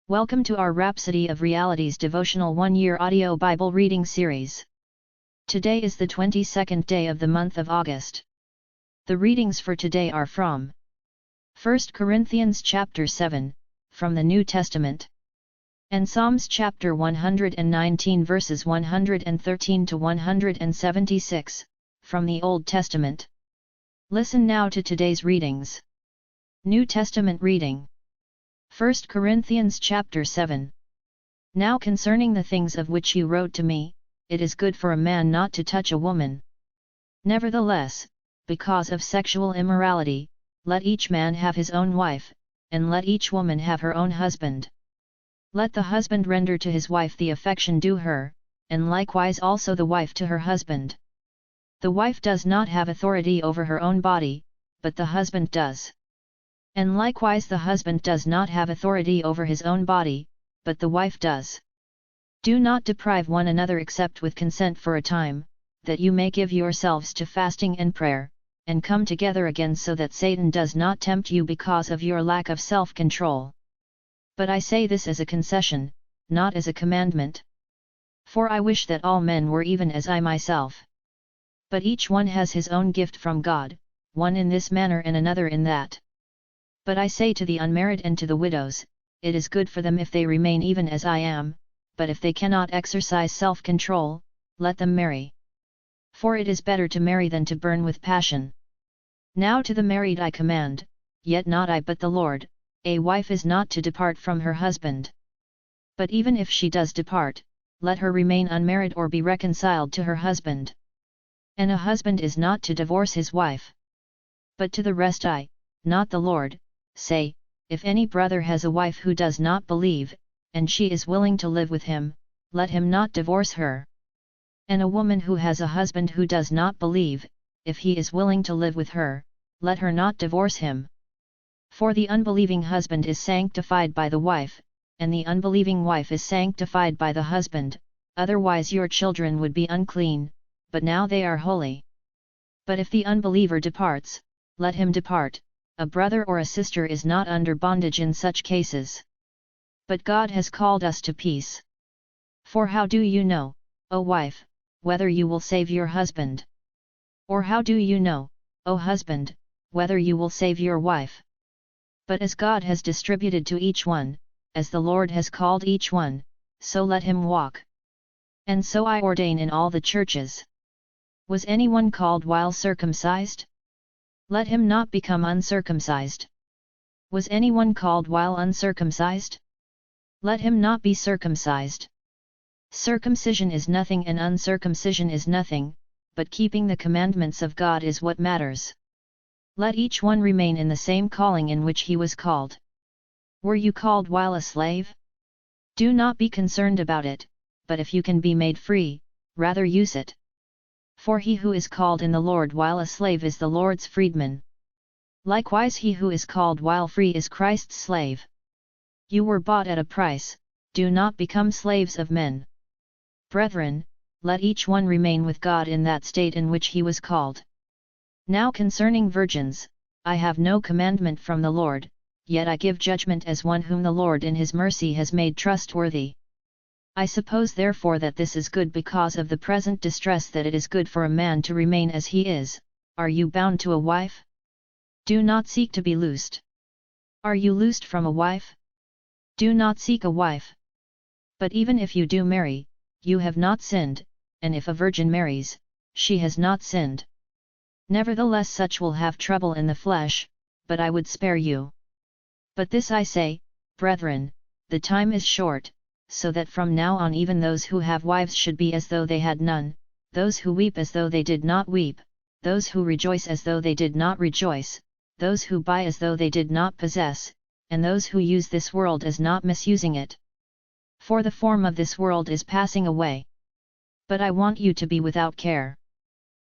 Welcome to our Rhapsody of Realities devotional 1-year audio Bible reading series. Today is the 22nd day of the month of August. The readings for today are from 1 Corinthians chapter 7, from the New Testament, and Psalms chapter 119 verses 113 to 176, from the Old Testament. Listen now to today's readings. New Testament reading. 1 Corinthians chapter 7. Now concerning the things of which you wrote to me, it is good for a man not to touch a woman. Nevertheless, because of sexual immorality, let each man have his own wife, and let each woman have her own husband. Let the husband render to his wife the affection due her, and likewise also the wife to her husband. The wife does not have authority over her own body, but the husband does. And likewise the husband does not have authority over his own body, but the wife does. Do not deprive one another except with consent for a time, that you may give yourselves to fasting and prayer, and come together again so that Satan does not tempt you because of your lack of self-control. But I say this as a concession, not as a commandment. For I wish that all men were even as I myself. But each one has his own gift from God, one in this manner and another in that. But I say to the unmarried and to the widows, it is good for them if they remain even as I am, but if they cannot exercise self-control, let them marry. For it is better to marry than to burn with passion. Now to the married I command, yet not I but the Lord, a wife is not to depart from her husband. But even if she does depart, let her remain unmarried or be reconciled to her husband. And a husband is not to divorce his wife. But to the rest I, not the Lord, say, if any brother has a wife who does not believe, and she is willing to live with him, let him not divorce her. And a woman who has a husband who does not believe, if he is willing to live with her, let her not divorce him. For the unbelieving husband is sanctified by the wife, and the unbelieving wife is sanctified by the husband, otherwise your children would be unclean, but now they are holy. But if the unbeliever departs, let him depart. A brother or a sister is not under bondage in such cases. But God has called us to peace. For how do you know, O wife, whether you will save your husband? Or how do you know, O husband, whether you will save your wife? But as God has distributed to each one, as the Lord has called each one, so let him walk. And so I ordain in all the churches. Was anyone called while circumcised? Let him not become uncircumcised. Was anyone called while uncircumcised? Let him not be circumcised. Circumcision is nothing and uncircumcision is nothing, but keeping the commandments of God is what matters. Let each one remain in the same calling in which he was called. Were you called while a slave? Do not be concerned about it, but if you can be made free, rather use it. For he who is called in the Lord while a slave is the Lord's freedman. Likewise he who is called while free is Christ's slave. You were bought at a price, do not become slaves of men. Brethren, let each one remain with God in that state in which he was called. Now concerning virgins, I have no commandment from the Lord, yet I give judgment as one whom the Lord in his mercy has made trustworthy. I suppose therefore that this is good because of the present distress, that it is good for a man to remain as he is. Are you bound to a wife? Do not seek to be loosed. Are you loosed from a wife? Do not seek a wife. But even if you do marry, you have not sinned, and if a virgin marries, she has not sinned. Nevertheless such will have trouble in the flesh, but I would spare you. But this I say, brethren, the time is short, so that from now on even those who have wives should be as though they had none, those who weep as though they did not weep, those who rejoice as though they did not rejoice, those who buy as though they did not possess, and those who use this world as not misusing it. For the form of this world is passing away. But I want you to be without care.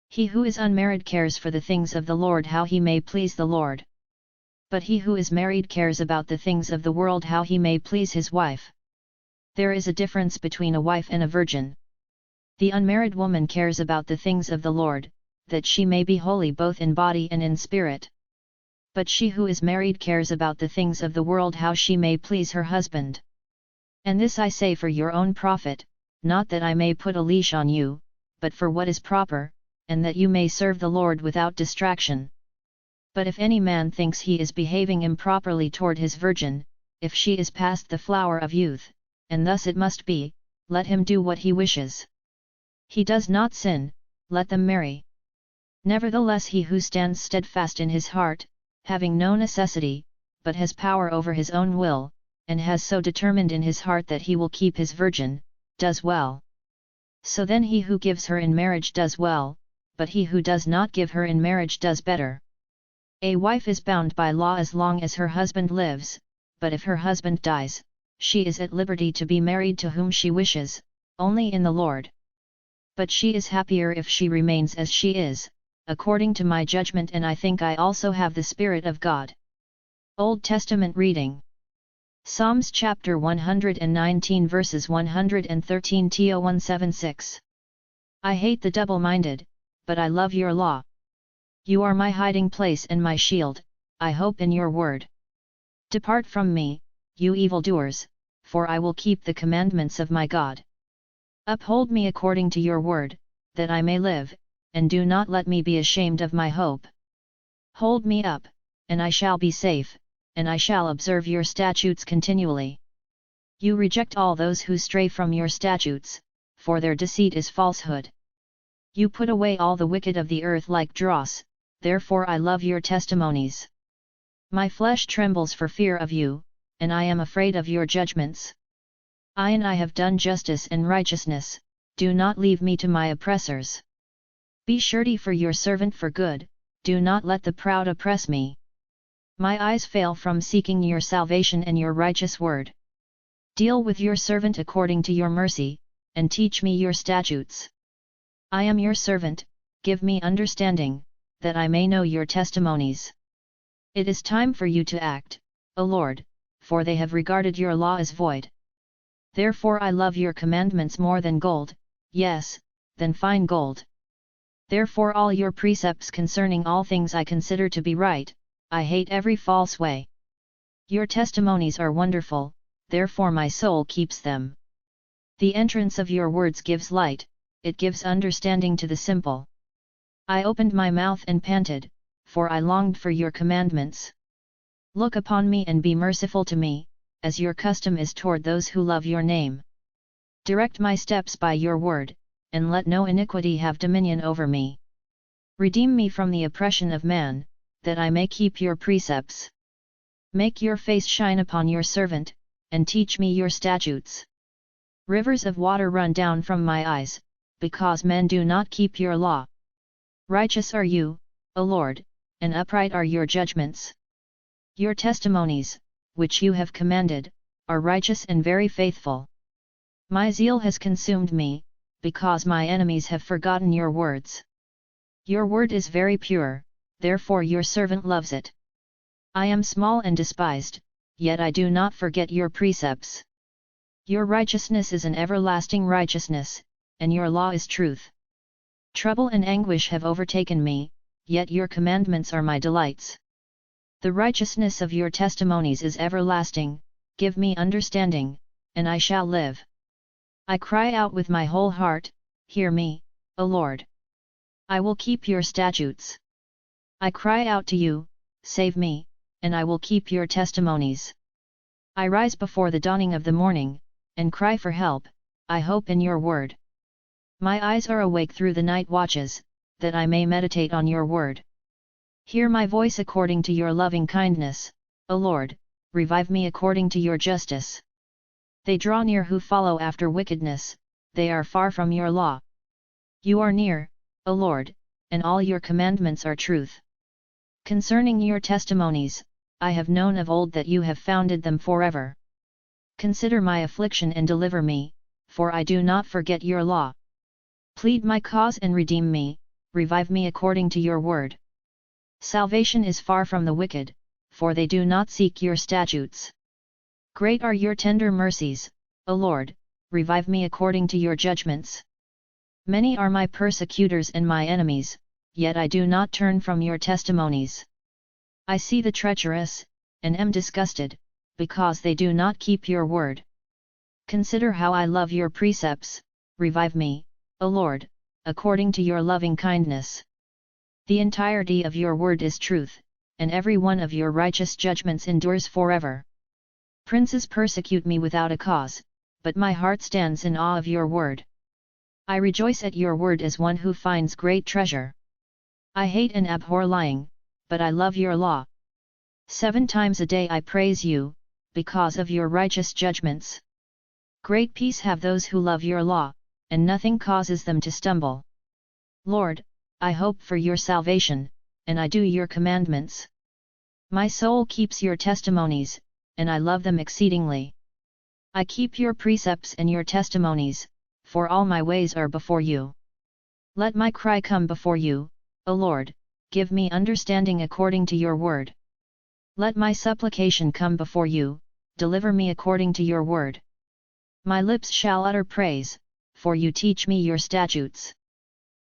He who is unmarried cares for the things of the Lord, how he may please the Lord. But he who is married cares about the things of the world, how he may please his wife. There is a difference between a wife and a virgin. The unmarried woman cares about the things of the Lord, that she may be holy both in body and in spirit. But she who is married cares about the things of the world, how she may please her husband. And this I say for your own profit, not that I may put a leash on you, but for what is proper, and that you may serve the Lord without distraction. But if any man thinks he is behaving improperly toward his virgin, if she is past the flower of youth, and thus it must be, let him do what he wishes. He does not sin, let them marry. Nevertheless he who stands steadfast in his heart, having no necessity, but has power over his own will, and has so determined in his heart that he will keep his virgin, does well. So then he who gives her in marriage does well, but he who does not give her in marriage does better. A wife is bound by law as long as her husband lives, but if her husband dies, she is at liberty to be married to whom she wishes, only in the Lord. But she is happier if she remains as she is, according to my judgment, and I think I also have the Spirit of God. Old Testament reading. Psalms chapter 119 verses 113-176. I hate the double-minded, but I love your law. You are my hiding place and my shield, I hope in your word. Depart from me, you evildoers, for I will keep the commandments of my God. Uphold me according to your word, that I may live, and do not let me be ashamed of my hope. Hold me up, and I shall be safe, and I shall observe your statutes continually. You reject all those who stray from your statutes, for their deceit is falsehood. You put away all the wicked of the earth like dross, therefore I love your testimonies. My flesh trembles for fear of you, and I am afraid of your judgments. I have done justice and righteousness, do not leave me to my oppressors. Be surety for your servant for good, do not let the proud oppress me. My eyes fail from seeking your salvation and your righteous word. Deal with your servant according to your mercy, and teach me your statutes. I am your servant, give me understanding, that I may know your testimonies. It is time for you to act, O Lord, for they have regarded your law as void. Therefore I love your commandments more than gold, yes, than fine gold. Therefore all your precepts concerning all things I consider to be right, I hate every false way. Your testimonies are wonderful, therefore my soul keeps them. The entrance of your words gives light, it gives understanding to the simple. I opened my mouth and panted, for I longed for your commandments. Look upon me and be merciful to me, as your custom is toward those who love your name. Direct my steps by your word, and let no iniquity have dominion over me. Redeem me from the oppression of man, that I may keep your precepts. Make your face shine upon your servant, and teach me your statutes. Rivers of water run down from my eyes, because men do not keep your law. Righteous are you, O Lord, and upright are your judgments. Your testimonies, which you have commanded, are righteous and very faithful. My zeal has consumed me, because my enemies have forgotten your words. Your word is very pure, therefore your servant loves it. I am small and despised, yet I do not forget your precepts. Your righteousness is an everlasting righteousness, and your law is truth. Trouble and anguish have overtaken me, yet your commandments are my delights. The righteousness of your testimonies is everlasting, give me understanding, and I shall live. I cry out with my whole heart, hear me, O Lord. I will keep your statutes. I cry out to you, save me, and I will keep your testimonies. I rise before the dawning of the morning, and cry for help, I hope in your word. My eyes are awake through the night watches, that I may meditate on your word. Hear my voice according to your loving kindness, O Lord, revive me according to your justice. They draw near who follow after wickedness, they are far from your law. You are near, O Lord, and all your commandments are truth. Concerning your testimonies, I have known of old that you have founded them forever. Consider my affliction and deliver me, for I do not forget your law. Plead my cause and redeem me, revive me according to your word. Salvation is far from the wicked, for they do not seek your statutes. Great are your tender mercies, O Lord, revive me according to your judgments. Many are my persecutors and my enemies, yet I do not turn from your testimonies. I see the treacherous, and am disgusted, because they do not keep your word. Consider how I love your precepts, revive me, O Lord, according to your loving kindness. The entirety of your word is truth, and every one of your righteous judgments endures forever. Princes persecute me without a cause, but my heart stands in awe of your word. I rejoice at your word as one who finds great treasure. I hate and abhor lying, but I love your law. 7 times a day I praise you, because of your righteous judgments. Great peace have those who love your law, and nothing causes them to stumble. Lord, I hope for your salvation, and I do your commandments. My soul keeps your testimonies, and I love them exceedingly. I keep your precepts and your testimonies, for all my ways are before you. Let my cry come before you, O Lord, give me understanding according to your word. Let my supplication come before you, deliver me according to your word. My lips shall utter praise, for you teach me your statutes.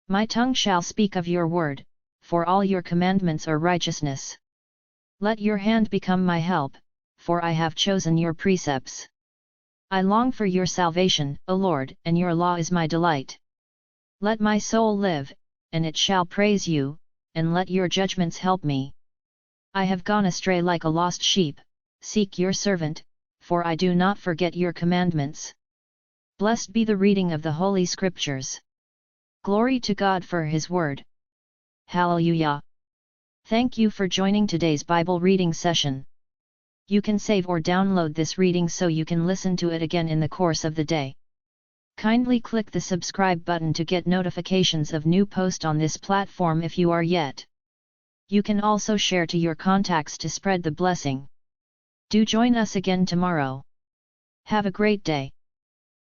My tongue shall speak of your word, for all your commandments are righteousness. Let your hand become my help, for I have chosen your precepts. I long for your salvation, O Lord, and your law is my delight. Let my soul live, and it shall praise you, and let your judgments help me. I have gone astray like a lost sheep, seek your servant, for I do not forget your commandments. Blessed be the reading of the Holy Scriptures. Glory to God for His Word. Hallelujah! Thank you for joining today's Bible reading session. You can save or download this reading so you can listen to it again in the course of the day. Kindly click the subscribe button to get notifications of new posts on this platform if you are yet. You can also share to your contacts to spread the blessing. Do join us again tomorrow. Have a great day.